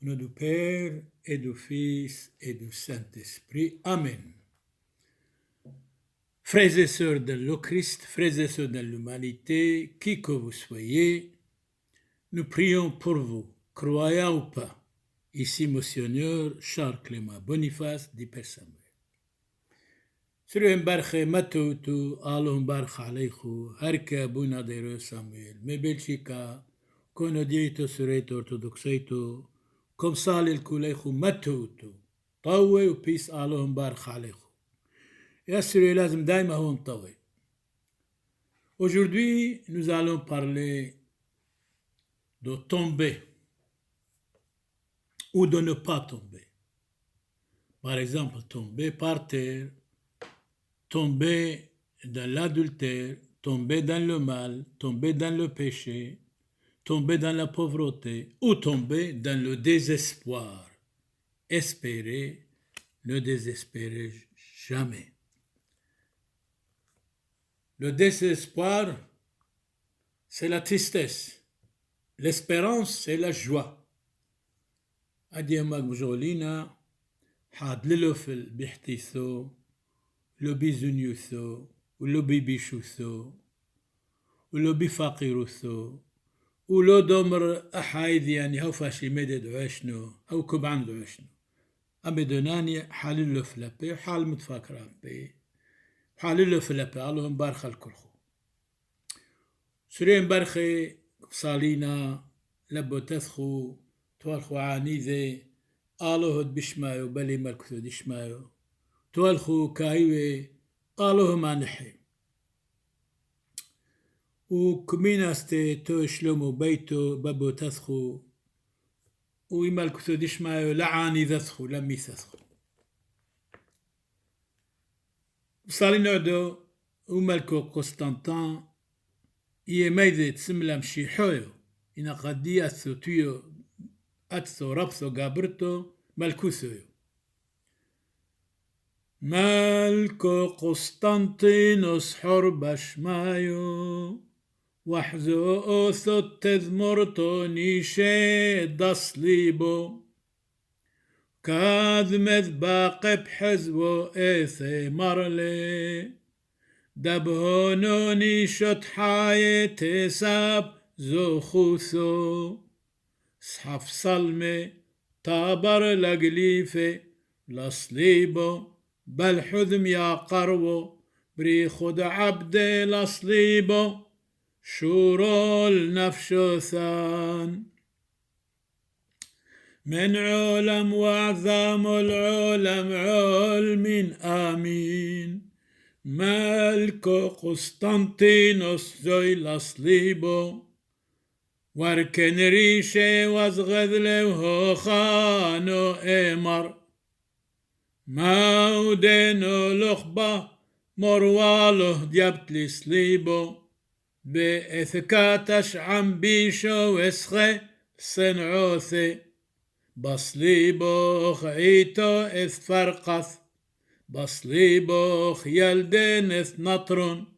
Au nom du Père et du Fils et du Saint-Esprit. Amen. Frères et sœurs de le Christ, frères et sœurs de l'humanité, qui que vous soyez, nous prions pour vous, croyant ou pas. Ici, Monseigneur Charles Clément Boniface d'Hyper Samuel. سرهم برخه متوتو آلهم برخ عليخو هركا بونا ديرو سامويل مبلشيكا كونو ديتو سريتو ارتودوكسيتو كم صال الكوليخو متوتو طوي وبيس آلهم برخ عليخو يسري لازم دايما هون طوي. Aujourd'hui, nous allons parler de tomber ou de ne pas tomber. Par exemple, tomber par terre, tomber dans l'adultère, tomber dans le mal, tomber dans le péché, tomber dans la pauvreté ou tomber dans le désespoir. Espérer, ne désespérer jamais. Le désespoir, c'est la tristesse. L'espérance, c'est la joie. أدي مجولينا حاد للوفل بيحتيثو لو بيزنيوثو ولو بيبيشوثو ولو بيفاقيروثو ولو دومر أحايد يعني هو فاشي مدد عشنو أو كبعن عشنو أمي دوناني حاللو فلابي حال متفاكران بي حاللو فلابي علوهم بارخ الكرخو سرين بارخي صالينا لبو تثخو توالخو عانيذي آلوهد بشمايو بلي ملكثو دشمايو توالخو كايوي آلوه مانحي وكميناستي تو شلومو بيتو بابو تثخو ويملكثو دشمايو لعاني ذثخو لمي ثثخو صالينا دو وملكو قسطنطان إيه ميذي تسملم شيحويو إنا قدي أثو تيو أتثو ربثو قابرتو ملكوثيو ملكو قسطنطينوس حربش مايو وحزو أوثو تذمرتو نيشي دصليبو كاذمذ باقي بحزبو إيثي مرلي دبهونو نيشوت حاي تساب زوخوثو صحف صلمي طابر لقليفي لصليبو بل حذم يا قربو بريخد عبدي لصليبو شورول نفشو ثان من علم وعظام العلم علم آمين ملكو قسطنطينوس زوي لصليبو واركن ريشي وازغذله خانو إمر ماودينو لخبة مرواله ديابت لسليبو بإثكاتش عم بيشو وسخي صنعوثي بصليبو خعيتو إث فرقث بصليبو يلدين إث نطرون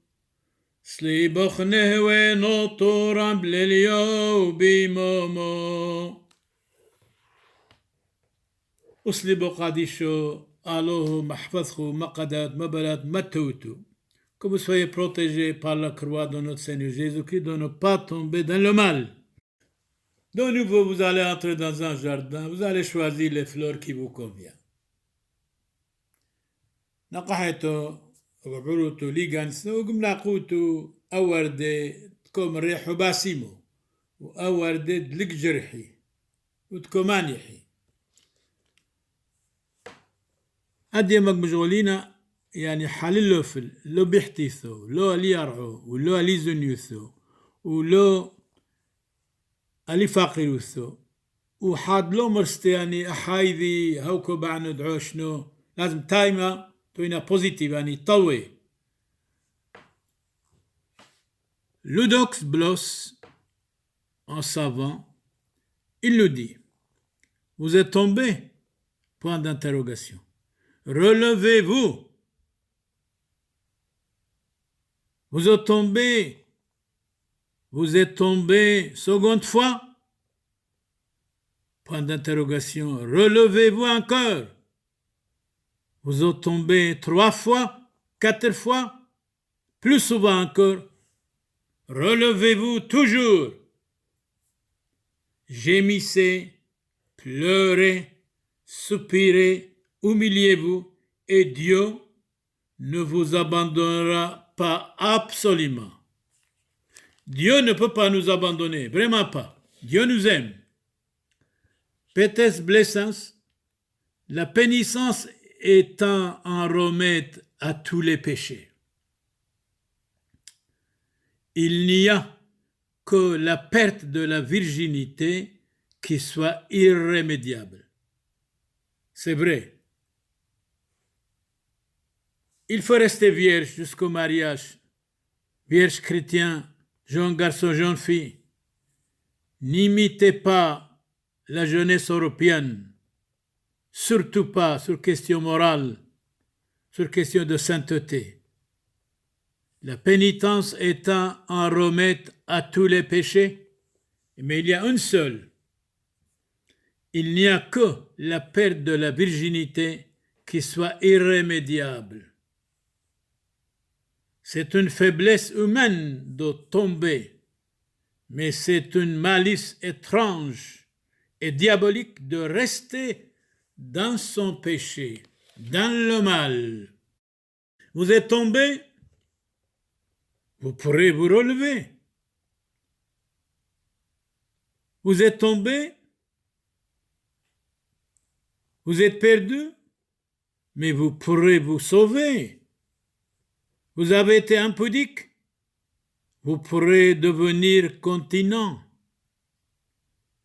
سليبوخ نهوي نطورا بلليو بيمومو أسليبو قاديشو آلوه محفظخو مقدات مبلات متوتو que vous soyez protégés par la croix de notre Seigneur Jésus-Christ, de ne pas tomber dans le mal. De nouveau, vous allez entrer dans un jardin, vous allez choisir les fleurs qui vous conviennent. نقحتو وعروتو ليغانسو وقملاقوتو أوردي تكوم ريحو باسيمو وأوردي دلق جرحي وتكومان يحي أدي مجمجولينا يعني حللو فل لو بيحتيثو لو اللي يرعو ولو اللي زنيوثو ولو اللي فاقيروثو وحاد لو مرستي يعني أحايذي هوكو بعنو دعوشنو لازم تايمة توينا بوزيتيف يعني طوي L'Eudoxe Bloss, un savant, il nous dit, vous êtes tombé? Point d'interrogation. Relevez-vous. Vous êtes tombé? Vous êtes tombé seconde fois? Point d'interrogation. Relevez-vous encore. Vous êtes tombé 3 fois, 4 fois, plus souvent encore. Relevez-vous toujours. Gémissez, pleurez, soupirez, humiliez-vous, et Dieu ne vous abandonnera pas absolument. Dieu ne peut pas nous abandonner, vraiment pas. Dieu nous aime. Petès blessans, la pénitence étant un remède à tous les péchés. Il n'y a que la perte de la virginité qui soit irrémédiable. C'est vrai. Il faut rester vierge jusqu'au mariage. Vierge chrétien, jeune garçon, jeune fille. N'imitez pas la jeunesse européenne, surtout pas sur question morale, sur question de sainteté. La pénitence étant un remède à tous les péchés, mais il y a une seule. Il n'y a que la perte de la virginité qui soit irrémédiable. C'est une faiblesse humaine de tomber, mais c'est une malice étrange et diabolique de rester dans son péché, dans le mal. Vous êtes tombé, vous pourrez vous relever. Vous êtes tombé, vous êtes perdu, mais vous pourrez vous sauver. Vous avez été impudique, vous pourrez devenir continent.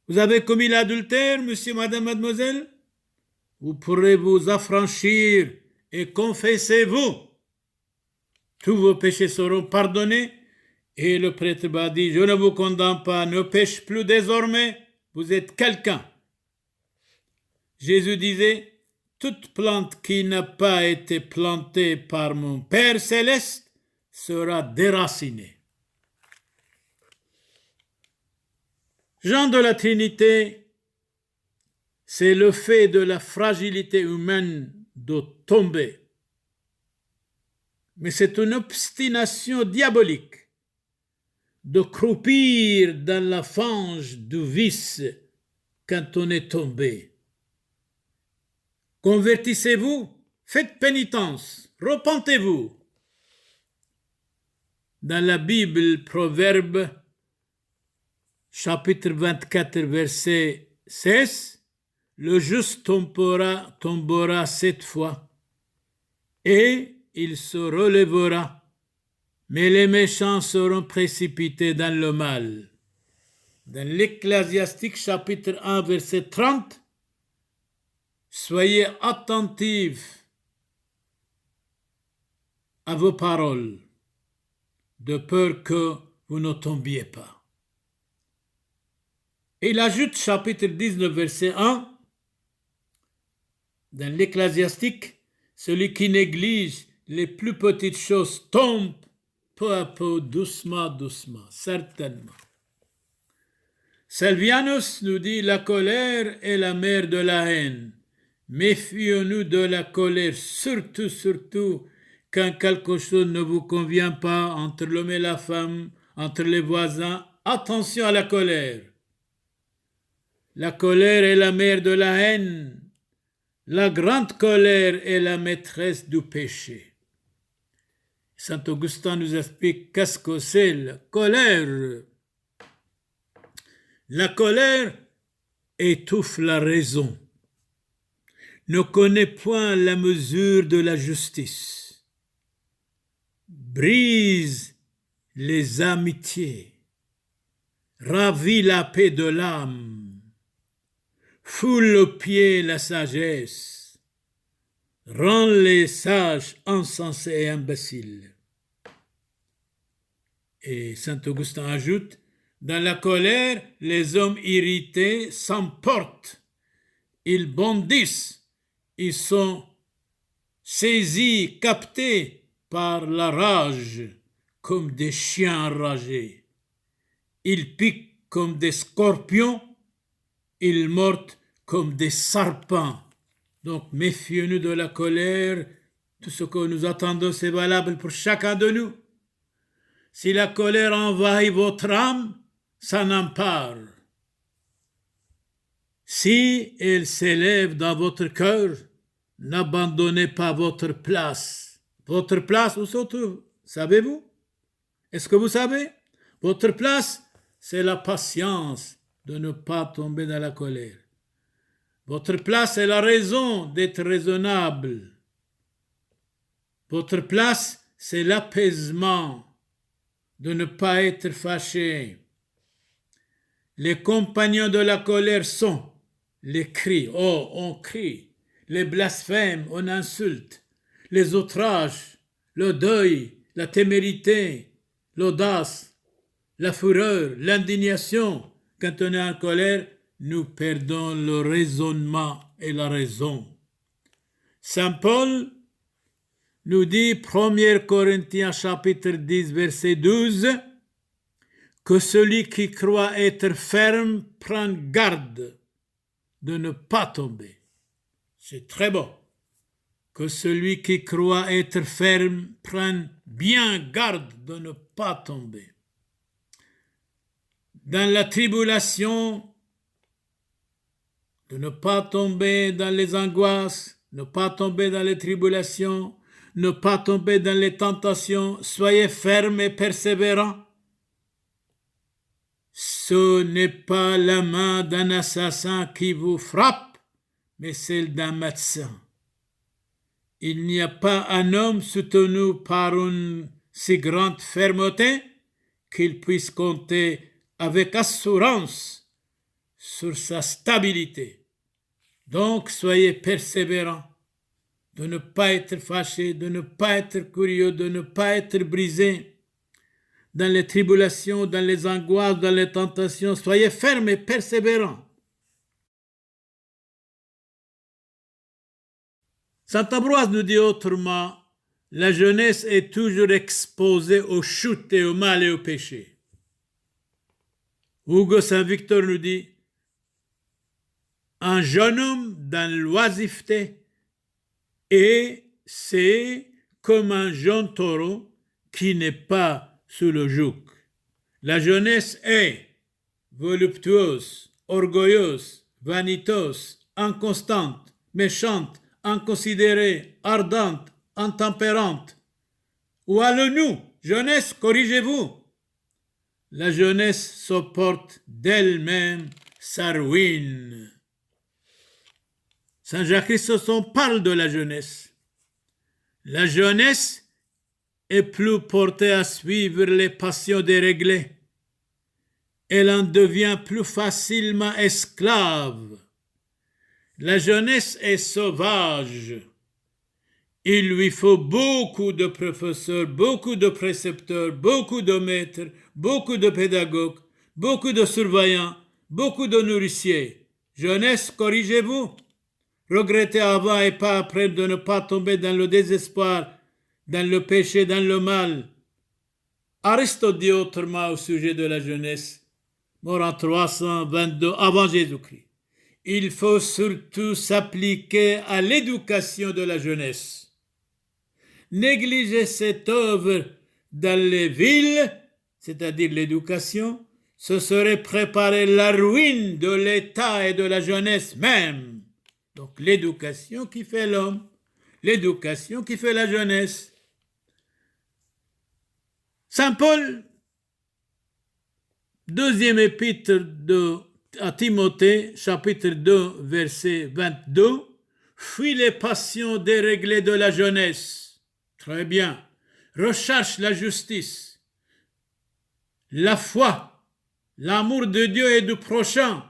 Vous avez commis l'adultère, monsieur, madame, mademoiselle, vous pourrez vous affranchir et confessez-vous. Tous vos péchés seront pardonnés. Et le prêtre va dire, je ne vous condamne pas, ne pêche plus désormais, vous êtes quelqu'un. Jésus disait, toute plante qui n'a pas été plantée par mon Père céleste sera déracinée. Jean de la Trinité, c'est le fait de la fragilité humaine de tomber. Mais c'est une obstination diabolique de croupir dans la fange du vice quand on est tombé. Convertissez-vous, faites pénitence, repentez-vous. Dans la Bible, Proverbe, chapitre 24, verset 16, le juste tombera 7 fois et il se relèvera. Mais les méchants seront précipités dans le mal. Dans l'Ecclésiastique chapitre 1 verset 30, soyez attentifs à vos paroles, de peur que vous ne tombiez pas. Et il ajoute chapitre 19 verset 1, dans l'Ecclésiastique, celui qui néglige les plus petites choses tombe peu à peu, doucement, doucement, certainement. Salvianus nous dit, la colère est la mère de la haine. Méfions-nous de la colère, surtout, quand quelque chose ne vous convient pas entre l'homme et la femme, entre les voisins. Attention à la colère. La colère est la mère de la haine. La grande colère est la maîtresse du péché. Saint Augustin nous explique qu'est-ce que c'est la colère. La colère étouffe la raison, ne connaît point la mesure de la justice, brise les amitiés, ravit la paix de l'âme, foule au pied la sagesse, rend les sages insensés et imbéciles. Et saint Augustin ajoute, dans la colère, les hommes irrités s'emportent, ils bondissent, ils sont saisis, captés par la rage comme des chiens enragés. Ils piquent comme des scorpions ils mordent comme des serpents. Donc, méfions-nous de la colère. Tout ce que nous attendons, c'est valable pour chacun de nous. Si la colère envahit votre âme, ça n'empare. Si elle s'élève dans votre cœur, n'abandonnez pas votre place. Votre place, où se trouve? Savez-vous? Est-ce que vous savez? Votre place, c'est la patience de ne pas tomber dans la colère. Votre place est la raison d'être raisonnable. Votre place, c'est l'apaisement, de ne pas être fâché. Les compagnons de la colère sont les cris, oh, on crie, les blasphèmes, on insulte, les outrages, le deuil, la témérité, l'audace, la fureur, l'indignation. Quand on est en colère, nous perdons le raisonnement et la raison. Saint Paul nous dit, 1 Corinthiens chapitre 10, verset 12, que celui qui croit être ferme prend garde de ne pas tomber. C'est très bon. Que celui qui croit être ferme prenne bien garde de ne pas tomber. Dans la tribulation, de ne pas tomber dans les angoisses, ne pas tomber dans les tribulations, ne pas tomber dans les tentations, soyez fermes et persévérants. Ce n'est pas la main d'un assassin qui vous frappe, mais celle d'un médecin. Il n'y a pas un homme soutenu par une si grande fermeté qu'il puisse compter avec assurance sur sa stabilité. Donc, soyez persévérants, de ne pas être fâchés, de ne pas être curieux, de ne pas être brisés dans les tribulations, dans les angoisses, dans les tentations. Soyez fermes et persévérants. Saint Ambroise nous dit autrement, la jeunesse est toujours exposée aux chutes et au mal et au péché. Hugo Saint-Victor nous dit, un jeune homme dans l'oisiveté, et c'est comme un jeune taureau qui n'est pas sous le joug. La jeunesse est voluptueuse, orgueilleuse, vaniteuse, inconstante, méchante, inconsidérée, ardente, intempérante. Où allons-nous? Jeunesse, corrigez-vous. La jeunesse supporte d'elle-même sa ruine. Saint Jacques Chrysostome parle de la jeunesse. La jeunesse est plus portée à suivre les passions déréglées. Elle en devient plus facilement esclave. La jeunesse est sauvage. Il lui faut beaucoup de professeurs, beaucoup de précepteurs, beaucoup de maîtres, beaucoup de pédagogues, beaucoup de surveillants, beaucoup de nourriciers. Jeunesse, corrigez-vous. Regrettez avant et pas après de ne pas tomber dans le désespoir, dans le péché, dans le mal. Aristote dit autrement au sujet de la jeunesse, mort en 322 avant Jésus-Christ. Il faut surtout s'appliquer à l'éducation de la jeunesse. Négliger cette œuvre dans les villes, c'est-à-dire l'éducation, ce serait préparer la ruine de l'État et de la jeunesse même. Donc l'éducation qui fait l'homme, l'éducation qui fait la jeunesse. Saint Paul, deuxième épître à Timothée, chapitre 2, verset 22, « Fuis les passions déréglées de la jeunesse. » Très bien. Recherche la justice, la foi, l'amour de Dieu et du prochain,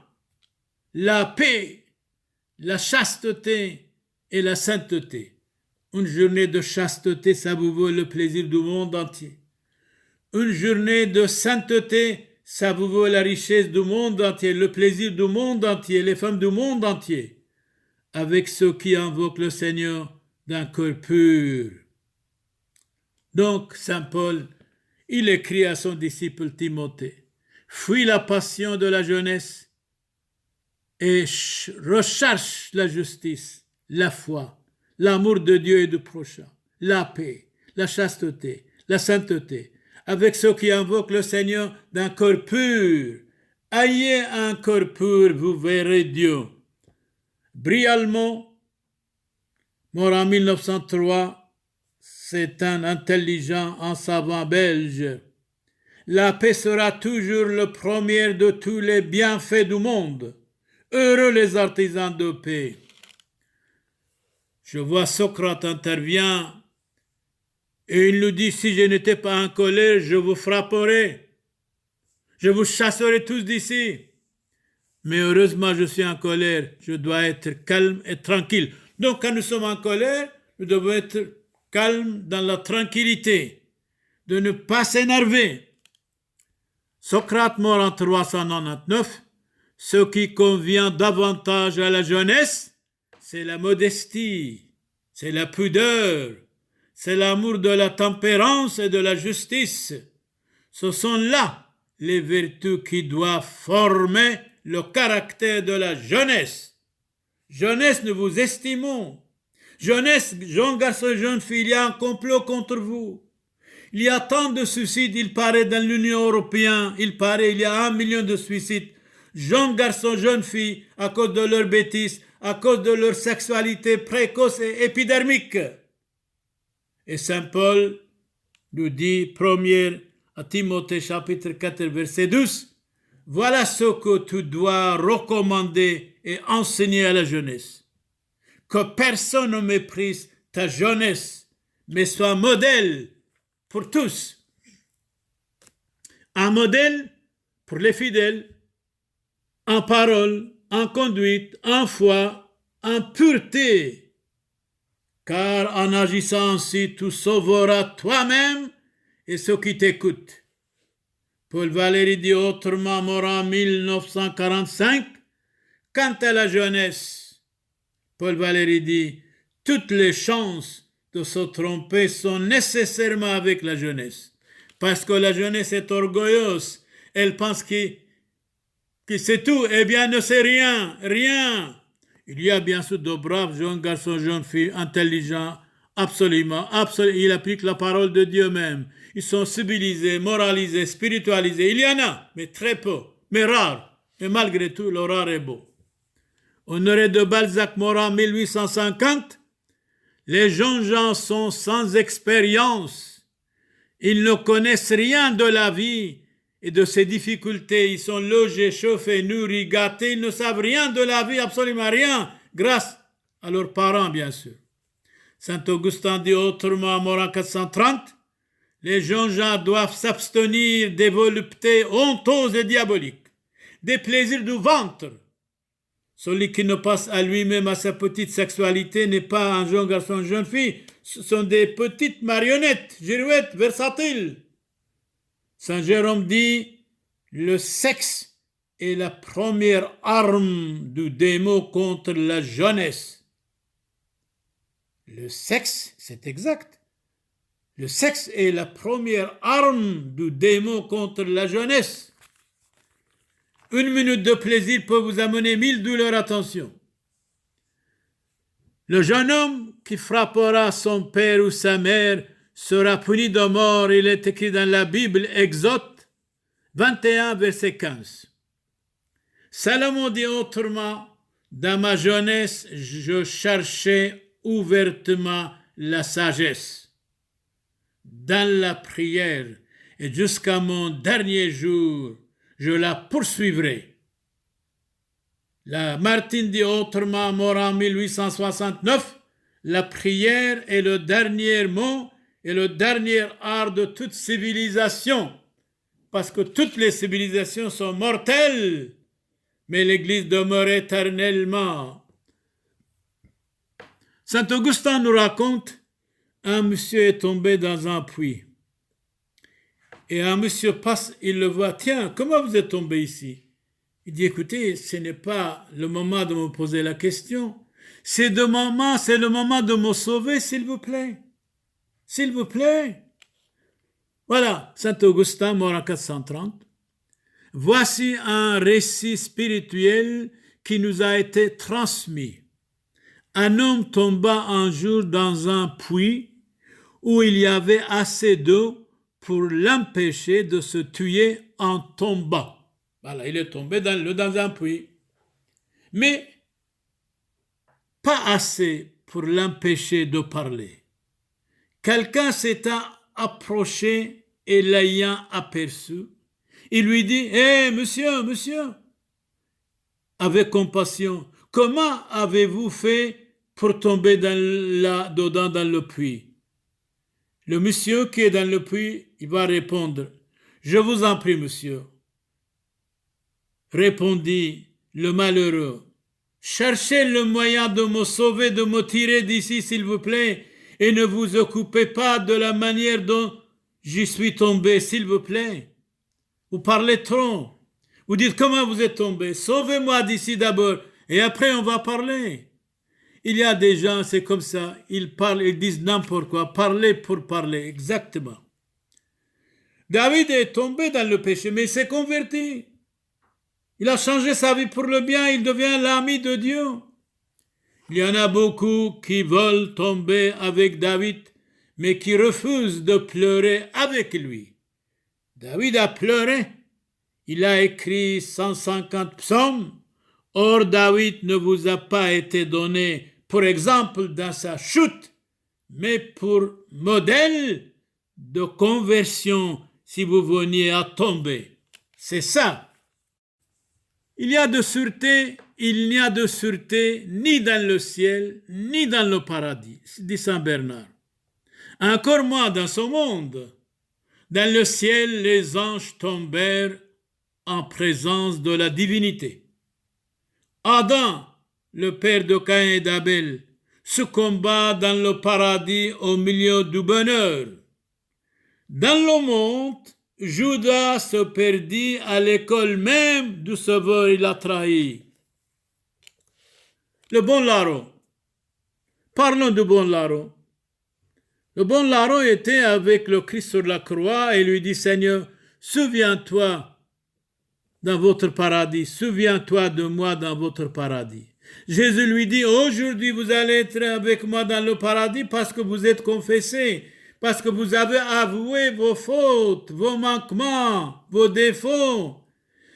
la paix, la chasteté et la sainteté. Une journée de chasteté, ça vous vaut le plaisir du monde entier. Une journée de sainteté, ça vous vaut la richesse du monde entier, le plaisir du monde entier, les femmes du monde entier, avec ceux qui invoquent le Seigneur d'un cœur pur. Donc, Saint Paul, il écrit à son disciple Timothée, « Fuis la passion de la jeunesse et recherche la justice, la foi, l'amour de Dieu et du prochain, la paix, la chasteté, la sainteté, avec ceux qui invoquent le Seigneur d'un cœur pur. Ayez un cœur pur, vous verrez Dieu. Brialement, mort en 1903, c'est un intelligent, un savant belge. La paix sera toujours le premier de tous les bienfaits du monde. Heureux les artisans de paix. Je vois Socrate intervient et il nous dit, si je n'étais pas en colère, je vous frapperais. Je vous chasserai tous d'ici. Mais heureusement, je suis en colère. Je dois être calme et tranquille. Donc, quand nous sommes en colère, nous devons être calmes dans la tranquillité, de ne pas s'énerver. Socrate mort en 399. Ce qui convient davantage à la jeunesse, c'est la modestie, c'est la pudeur, c'est l'amour de la tempérance et de la justice. Ce sont là les vertus qui doivent former le caractère de la jeunesse. Jeunesse, nous vous estimons. Jeunesse, jeunes garçons, jeunes filles, il y a un complot contre vous. Il y a tant de suicides, il paraît, dans l'Union européenne, il y a 1 million de suicides. Jeunes garçons, jeunes filles, à cause de leurs bêtises, à cause de leur sexualité précoce et épidermique. Et Saint Paul nous dit, 1 à Timothée chapitre 4 verset 12, voilà ce que tu dois recommander et enseigner à la jeunesse. Que personne ne méprise ta jeunesse, mais sois modèle pour tous. Un modèle pour les fidèles, en parole, en conduite, en foi, en pureté. Car en agissant ainsi, tu sauveras toi-même et ceux qui t'écoutent. Paul Valéry dit autrement, mort en 1945, quant à la jeunesse, Paul Valéry dit, toutes les chances de se tromper sont nécessairement avec la jeunesse. Parce que la jeunesse est orgueilleuse. Elle pense que c'est tout. Eh bien, elle ne sait rien. Il y a bien sûr de braves jeunes garçons, jeunes filles, intelligents, absolument. Ils appliquent la parole de Dieu même. Ils sont civilisés, moralisés, spiritualisés. Il y en a, mais très peu, mais rares. Mais malgré tout, le rare est beau. Honoré de Balzac, mort en 1850, les jeunes gens sont sans expérience. Ils ne connaissent rien de la vie et de ses difficultés. Ils sont logés, chauffés, nourris, gâtés. Ils ne savent rien de la vie, absolument rien, grâce à leurs parents, bien sûr. Saint Augustin dit autrement, mort en 430, les jeunes gens doivent s'abstenir des voluptés honteuses et diaboliques, des plaisirs du ventre. Celui qui ne passe à lui-même à sa petite sexualité n'est pas un jeune garçon, une jeune fille. Ce sont des petites marionnettes, girouettes, versatiles. Saint Jérôme dit, le sexe est la première arme du démon contre la jeunesse. Le sexe, c'est exact. Le sexe est la première arme du démon contre la jeunesse. 1 minute de plaisir peut vous amener 1000 douleurs, attention. Le jeune homme qui frappera son père ou sa mère sera puni de mort. Il est écrit dans la Bible, Exode 21, verset 15. Salomon dit autrement, dans ma jeunesse, je cherchais ouvertement la sagesse. Dans la prière et jusqu'à mon dernier jour, je la poursuivrai. La Martine dit autrement, mort en 1869, la prière est le dernier mot et le dernier art de toute civilisation, parce que toutes les civilisations sont mortelles, mais l'Église demeure éternellement. Saint Augustin nous raconte, un monsieur est tombé dans un puits. Et un monsieur passe, il le voit, tiens, comment vous êtes tombé ici? Il dit, écoutez, ce n'est pas le moment de me poser la question. C'est le moment de me sauver, s'il vous plaît. S'il vous plaît. Voilà, Saint Augustin, mort en 430. Voici un récit spirituel qui nous a été transmis. Un homme tomba un jour dans un puits où il y avait assez d'eau pour l'empêcher de se tuer en tombant. Voilà, il est tombé dans un puits. Mais pas assez pour l'empêcher de parler. Quelqu'un s'est approché et l'ayant aperçu, il lui dit « Hé, monsieur, avec compassion, comment avez-vous fait pour tomber là-dedans dans le puits ?» Le monsieur qui est dans le puits, il va répondre « Je vous en prie, monsieur. » Répondit le malheureux. « Cherchez le moyen de me sauver, de me tirer d'ici, s'il vous plaît, et ne vous occupez pas de la manière dont j'y suis tombé, s'il vous plaît. Vous parlez trop. Vous dites comment vous êtes tombé. Sauvez-moi d'ici d'abord, et après on va parler. » Il y a des gens, c'est comme ça, ils parlent, ils disent n'importe quoi, parler pour parler, exactement. David est tombé dans le péché, mais il s'est converti. Il a changé sa vie pour le bien, il devient l'ami de Dieu. Il y en a beaucoup qui veulent tomber avec David, mais qui refusent de pleurer avec lui. David a pleuré. Il a écrit 150 psaumes. Or, David ne vous a pas été donné pour exemple dans sa chute, mais pour modèle de conversion si vous veniez à tomber. C'est ça. Il n'y a de sûreté ni dans le ciel, ni dans le paradis, dit Saint Bernard. Encore moins dans ce monde. Dans le ciel, les anges tombèrent en présence de la divinité. Adam, le père de Caïn et d'Abel, succomba dans le paradis au milieu du bonheur. Dans le monde, Judas se perdit à l'école même du Sauveur, il a trahi. Le bon larron. Parlons du bon larron. Le bon larron était avec le Christ sur la croix et lui dit, Seigneur, souviens-toi dans votre paradis, souviens-toi de moi dans votre paradis. Jésus lui dit, aujourd'hui vous allez être avec moi dans le paradis parce que vous êtes confessés, parce que vous avez avoué vos fautes, vos manquements, vos défauts.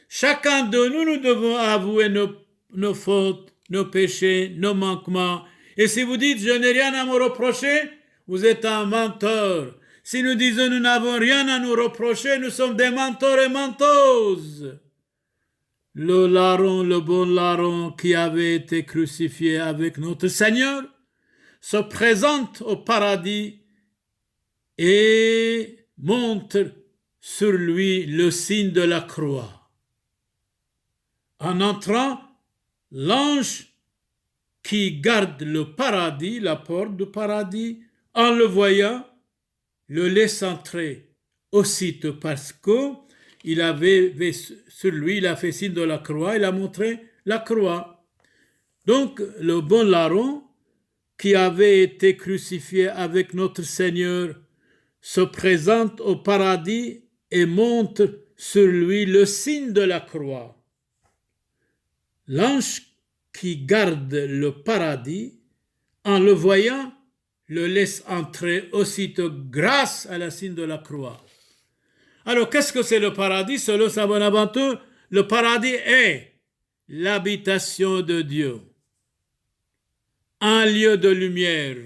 Chacun de nous, nous devons avouer nos fautes, nos péchés, nos manquements. Et si vous dites, je n'ai rien à me reprocher, vous êtes un menteur. Si nous disons, nous n'avons rien à nous reprocher, nous sommes des menteurs et menteuses. Le larron, le bon larron qui avait été crucifié avec notre Seigneur, se présente au paradis et montre sur lui le signe de la croix. En entrant, l'ange qui garde le paradis, la porte du paradis, en le voyant, le laisse entrer aussitôt parce qu'il avait sur lui, il a fait signe de la croix, il a montré la croix. Donc, le bon larron qui avait été crucifié avec notre Seigneur se présente au paradis et montre sur lui le signe de la croix. L'ange qui garde le paradis, en le voyant, le laisse entrer aussitôt grâce à la signe de la croix. Alors, qu'est-ce que c'est le paradis? Selon Saint Bonaventure, le paradis est l'habitation de Dieu, un lieu de lumière,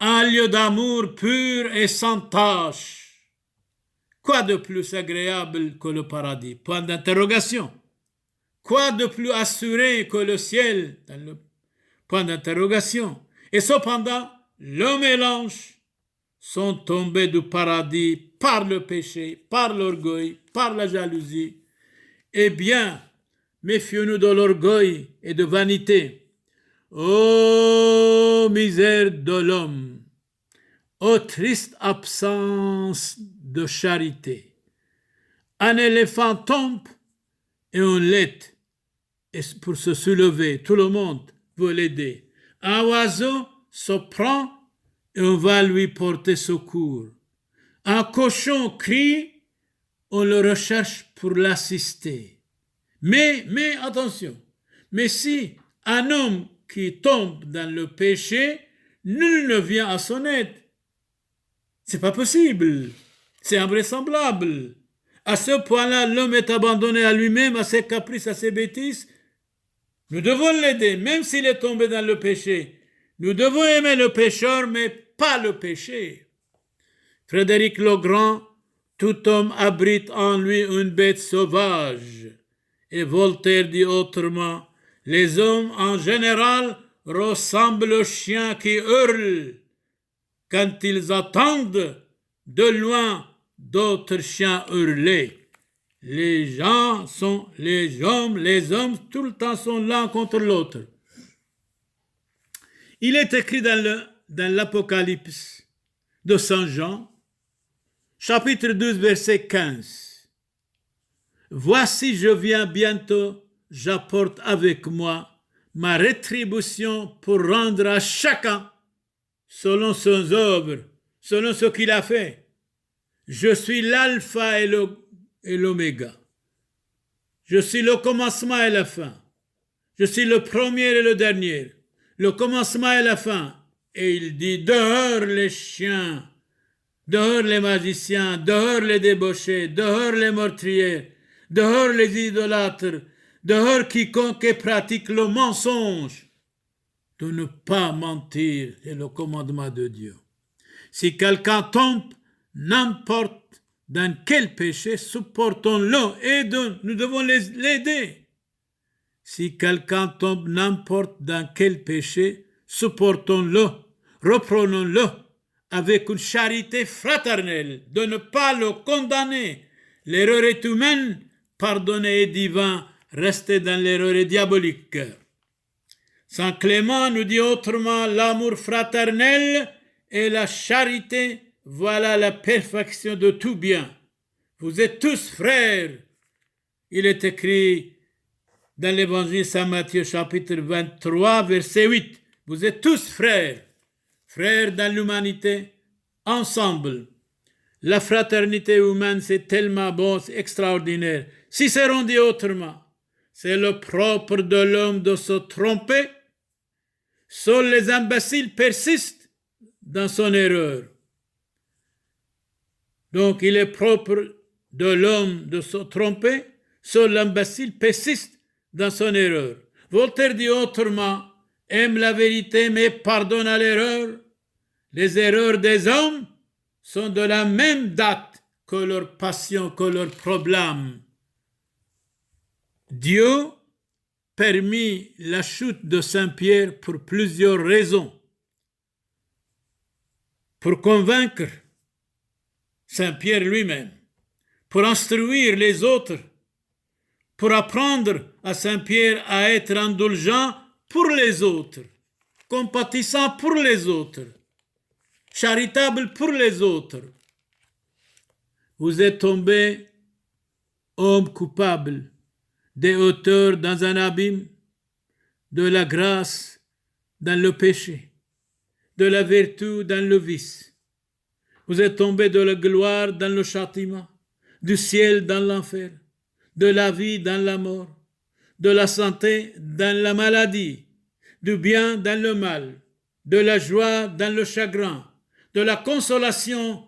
un lieu d'amour pur et sans tache. Quoi de plus agréable que le paradis? Point d'interrogation. Quoi de plus assuré que le ciel? Point d'interrogation. Et cependant, le mélange sont tombés du paradis par le péché, par l'orgueil, par la jalousie. Eh bien, méfions-nous de l'orgueil et de vanité. Ô misère de l'homme, ô triste absence de charité. Un éléphant tombe et on l'aide pour se soulever. Tout le monde veut l'aider. Un oiseau se prend et on va lui porter secours. Un cochon crie, on le recherche pour l'assister. Mais attention, Mais si un homme qui tombe dans le péché, nul ne vient à son aide. C'est pas possible. C'est invraisemblable. À ce point-là, l'homme est abandonné à lui-même, à ses caprices, à ses bêtises. Nous devons l'aider, même s'il est tombé dans le péché. Nous devons aimer le pécheur, mais pas le péché. Frédéric Legrand, tout homme abrite en lui une bête sauvage. Et Voltaire dit autrement, les hommes en général ressemblent aux chiens qui hurlent quand ils attendent de loin d'autres chiens hurler. Les hommes tout le temps sont l'un contre l'autre. Il est écrit dans l'Apocalypse de Saint Jean, chapitre 12, verset 15. Voici, je viens bientôt, j'apporte avec moi ma rétribution pour rendre à chacun selon ses œuvres, selon ce qu'il a fait. Je suis l'alpha et l'oméga. Je suis le commencement et la fin. Je suis le premier et le dernier. Le commencement et la fin. Et il dit, dehors les chiens, dehors les magiciens, dehors les débauchés, dehors les meurtriers, dehors les idolâtres, dehors quiconque pratique le mensonge. De ne pas mentir, c'est le commandement de Dieu. Si quelqu'un tombe, n'importe dans quel péché, supportons-le, aidons, nous devons l'aider. Si quelqu'un tombe n'importe dans quel péché, supportons-le, reprenons-le avec une charité fraternelle, de ne pas le condamner. L'erreur est humaine, pardonner est divin, rester dans l'erreur est diabolique. Saint Clément nous dit autrement, l'amour fraternel et la charité, voilà la perfection de tout bien. Vous êtes tous frères. Il est écrit dans l'évangile Saint Matthieu chapitre 23 verset 8. Vous êtes tous frères, frères dans l'humanité, ensemble. La fraternité humaine, c'est tellement bon, c'est extraordinaire. Cicéron dit autrement, c'est le propre de l'homme de se tromper. Seuls les imbéciles persistent dans son erreur. Donc, il est propre de l'homme de se tromper. Seul l'imbécile persiste dans son erreur. Voltaire dit autrement, aime la vérité mais pardonne à l'erreur. Les erreurs des hommes sont de la même date que leurs passions, que leurs problèmes. Dieu permit la chute de Saint-Pierre pour plusieurs raisons. Pour convaincre Saint-Pierre lui-même, pour instruire les autres, pour apprendre à Saint-Pierre à être indulgent pour les autres, compatissant pour les autres, charitable pour les autres. Vous êtes tombé, homme coupable, des hauteurs dans un abîme, de la grâce dans le péché, de la vertu dans le vice. Vous êtes tombé de la gloire dans le châtiment, du ciel dans l'enfer, de la vie dans la mort, de la santé dans la maladie, du bien dans le mal, de la joie dans le chagrin, de la consolation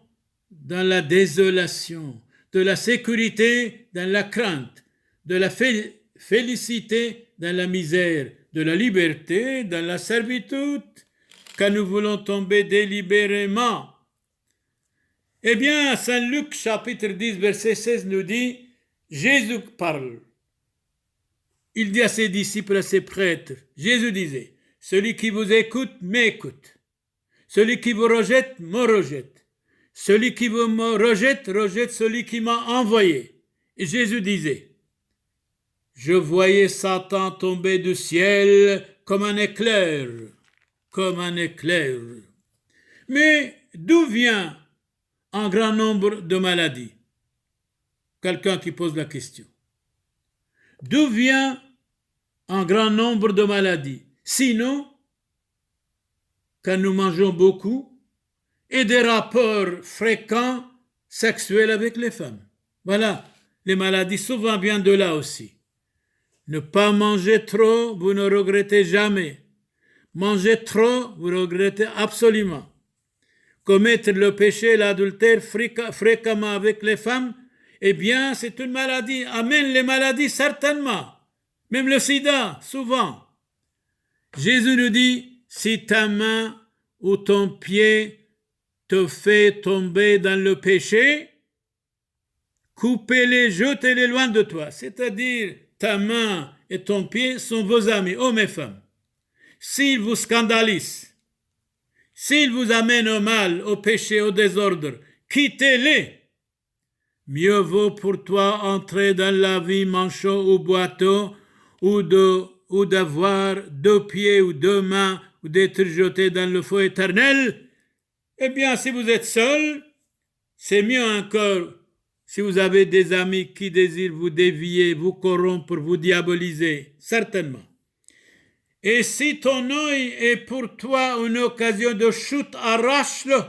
dans la désolation, de la sécurité dans la crainte, de la félicité dans la misère, de la liberté dans la servitude, quand nous voulons tomber délibérément. Eh bien, Saint Luc, chapitre 10, verset 16 nous dit, Jésus parle. Il dit à ses disciples, à ses prêtres, Jésus disait, celui qui vous écoute, m'écoute. Celui qui vous rejette, me rejette. Celui qui vous me rejette, rejette celui qui m'a envoyé. Et Jésus disait, je voyais Satan tomber du ciel comme un éclair, comme un éclair. Mais d'où vient un grand nombre de maladies? Quelqu'un qui pose la question. D'où vient un grand nombre de maladies? Sinon, quand nous mangeons beaucoup et des rapports fréquents sexuels avec les femmes. Voilà, les maladies souvent viennent de là aussi. Ne pas manger trop, vous ne regrettez jamais. Manger trop, vous regrettez absolument. Commettre le péché, l'adultère fréquemment avec les femmes, eh bien, c'est une maladie. Amen, les maladies, certainement. Même le sida, souvent. Jésus nous dit, si ta main ou ton pied te fait tomber dans le péché, coupez-les, jetez-les loin de toi. C'est-à-dire, ta main et ton pied sont vos amis, hommes et femmes. S'ils vous scandalisent, s'ils vous amènent au mal, au péché, au désordre, quittez-les. Mieux vaut pour toi entrer dans la vie manchot ou boiteux ou d'avoir 2 pieds ou 2 mains ou d'être jeté dans le feu éternel. Eh bien, si vous êtes seul, c'est mieux encore si vous avez des amis qui désirent vous dévier, vous corrompre, vous diaboliser, certainement. Et si ton œil est pour toi une occasion de chute, arrache-le.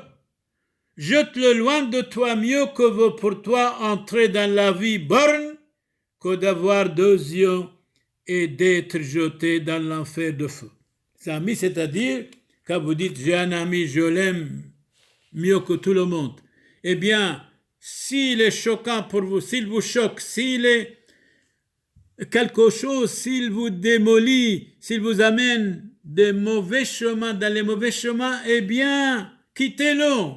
Jette-le loin de toi, mieux que vaut pour toi entrer dans la vie borne que d'avoir 2 yeux et d'être jeté dans l'enfer de feu. Les amis, c'est-à-dire, quand vous dites j'ai un ami, je l'aime mieux que tout le monde, eh bien, s'il est choquant pour vous, s'il vous choque, s'il est quelque chose, s'il vous démolit, s'il vous amène des mauvais chemins, dans les mauvais chemins, eh bien, quittez-le.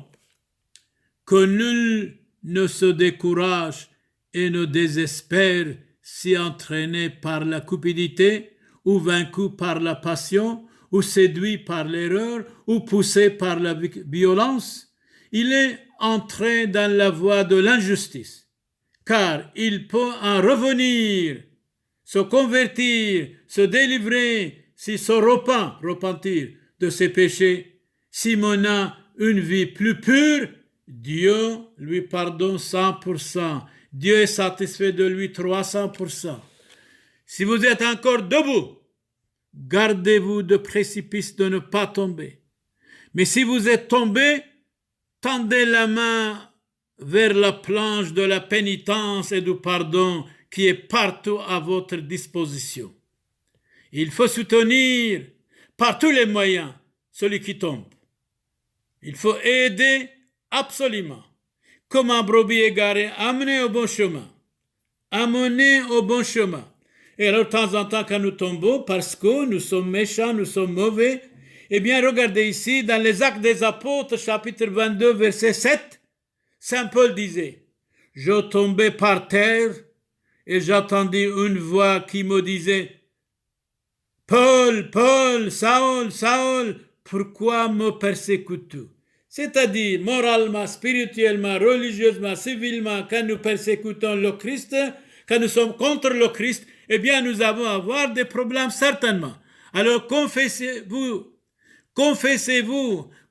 Que nul ne se décourage et ne désespère si entraîné par la cupidité, ou vaincu par la passion, ou séduit par l'erreur, ou poussé par la violence. Il est entré dans la voie de l'injustice, car il peut en revenir, se convertir, se délivrer, s'il se repentir de ses péchés, s'il mena une vie plus pure. Dieu lui pardonne 100%. Dieu est satisfait de lui 300%. Si vous êtes encore debout, gardez-vous de précipice de ne pas tomber. Mais si vous êtes tombé, tendez la main vers la planche de la pénitence et du pardon qui est partout à votre disposition. Il faut soutenir par tous les moyens celui qui tombe. Il faut aider absolument. Comme un brebis égaré, amener au bon chemin. Amener au bon chemin. Et alors, de temps en temps, quand nous tombons, parce que nous sommes méchants, nous sommes mauvais, eh bien, regardez ici, dans les Actes des Apôtres, chapitre 22, verset 7, Saint Paul disait, « Je tombais par terre et j'entendis une voix qui me disait, « Paul, Paul, Saül, Saül, pourquoi me persécutes-tu » C'est-à-dire, moralement, spirituellement, religieusement, civilement, quand nous persécutons le Christ, quand nous sommes contre le Christ, eh bien, nous allons avoir des problèmes certainement. Alors, confessez-vous,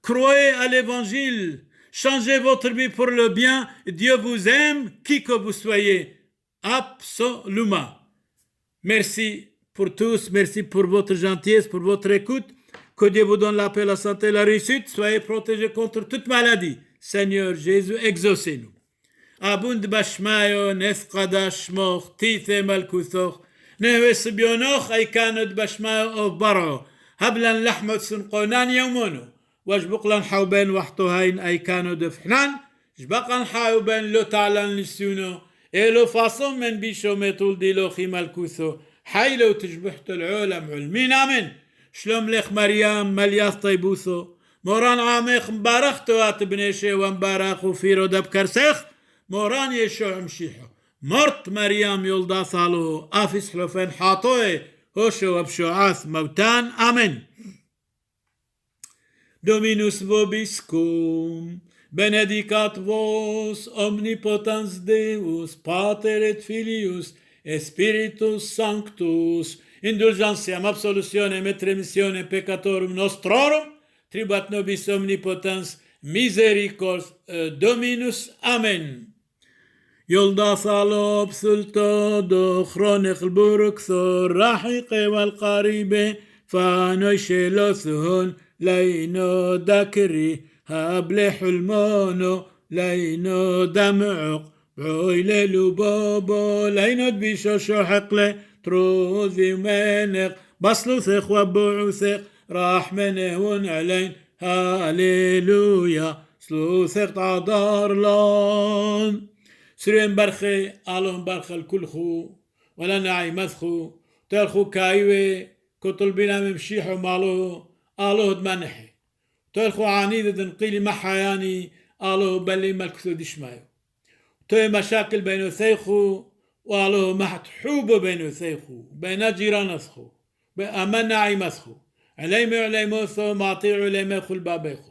croyez à l'évangile, changez votre vie pour le bien, Dieu vous aime, qui que vous soyez, absolument. Merci pour tous, merci pour votre gentillesse, pour votre écoute. Que Dieu vous donne la paix, la santé, la réussite. Soyez protégés contre toute maladie. Seigneur Jésus, exaucez-nous. Abund bashmayo, nefqadash moch, tithe malkuthoch, nehwes bionoch, aikanot bashmayo of baro, hablan lahmot sunqonan yawmono, wajbuqlan hauben wahtohain aikano de fhnan, jbaqan hauben lo ta'lan lissuno, et lo façon men bisho metul dilochi malkutho, haylo tijbuht al-ulam ulmin, amen. שלום לך מרים מליאס טייבוסו מורן עמך מברכתו את בני שו מברך ופירו דב קרסך מורן ישוע המשיחו מורט מרים יולדה סלו אפיס חלופן חאטוי הושו ובשועס מותן אמן Dominus vobiscum benedicat vos omnipotens Deus Pater et Filius et Spiritus Sanctus indulgentiam absolutionem et remissionem peccatorum nostrorum, tribuat nobis omnipotens misericordias Dominus. Amen. Yolda salob sultado chronech burukso rahiqe wal qaribe fanoy shelosun laino dakri hable hulmono laino dam'uq بعويل لبابا لينود بيشو حقله تروزي منك بصلوثك وبعوثك راح منهون علين هاليلويا سلوثك تعذر لون سرين برخي آلهم برخ الكل خو ولا نعي مذخو تلخو كايوي كطل بنا ممشيحو مالو آلو دمنحي تلخو عنيدة دنقيلي محياني آلو بلي ملكثو دشمايو توي مشاكل بينو ثيخو وآلو محت حوبو بينو ثيخو بين جيران اثخو بأمن نعي مذخو عليمي عليموثو معطيعو عليميخو البابيخو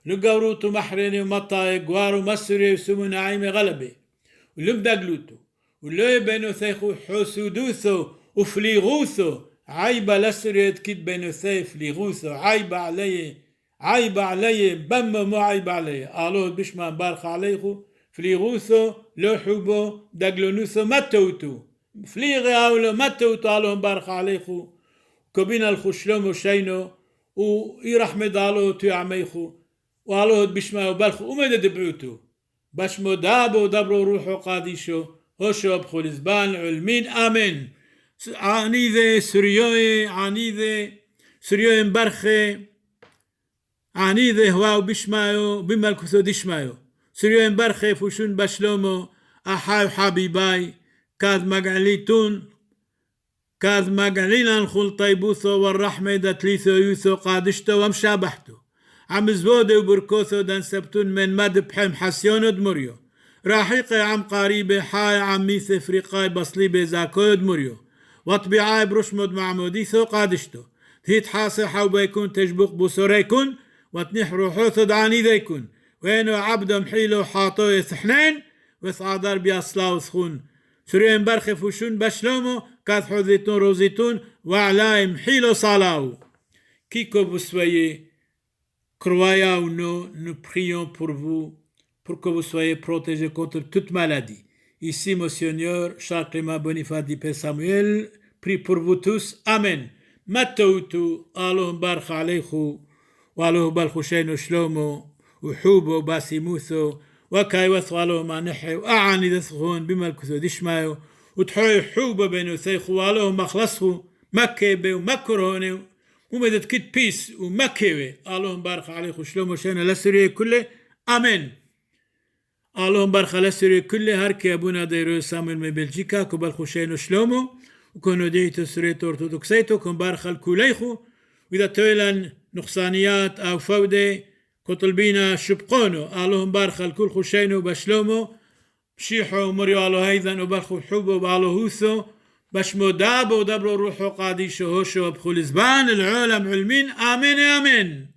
لقوروتو محريني ومطاي قوارو مسري وسمو نعيمي غلبي ولم دقلوتو ولو بينو ثيخو حسودوثو وفليغوثو عيبة لسريت كيد بينو ثيف فليغوثو عيبة علي بم مو عيبة علي آلوه بشمان بارخ عليخو فليغوثو لوحوبو دقلونوثو متوتو فليغي أولو متوتو آلوه بارخ عليخو كوبينا الخشلوم وشينو ويرحمد آلوه تو عميخو وآلوه بشمان وبارخو ومدد بعوتو بشمو دابو دبرو روحو قاديشو هوشو بخول زبان علمين آمين عنيذة سريوي مبرخي عنيذة هواو بشمايو بملكثو دشمايو سريوي مبرخي فوشون بشلومو أحايو حبيباي كاذ مقعلين الخل طيبوثو والرحمة دتليثو يوثو قادشتو ومشابحتو عم زبودو وبركوثو دان سبتون من مد بحم حسيونو دمريو راحيقي عم قريبي حاي عم ميث افريقاي بصليبي زاكو دمريو وطبيعاي برشمود معموديثو قادشتو تهيت حاصي حوبا يكون تجبق بصوريكون وتنح روحوثو دعاني ذيكون وينو عبدو محيلو حاطو يثحنين وثعادر بيصلاو ثخون سريين برخي فوشون بشلومو كاث حوذيتون روزيتون وعلاي محيلو صالاو كيكو بسويي Croyons nous prions pour vous, pour que vous soyez protégés contre toute maladie. Ici, Monseigneur Charles Clément Boniface Dipé Samuel, prie pour vous tous. Amen. متوتو آلهم بارخ عليخو وآلهم بالخشين وشلومو وحوبو باسيموثو وكاي وثو آلهم نحي وأعاني دثخون بملكثو دشمايو وتحوي حوبو بينو ثيخو وآلهم مخلصخو مكيبي ومكرهوني ومدد كت بيس ومكيوي اللهم بارك عليكم شلومو شينا لسرية كله آمين اللهم بارك لسرية كله هركي أبونا ديرو سامل من بلجيكا كبال خوشينو شلومو وكونو ديتو سرية أرثوذكسيتو كن بارك الكوليخو وإذا تويلن نقصانيات أو فودي كطلبينا شبقونو اللهم بارك الكل خوشينو بشلومو بشيحو مريو الله هيذن وبارخو حبو بالو هوثو بشمو دابو دبرو روحو قاديشو هوشو بخول زبان العالم علمين آمين آمين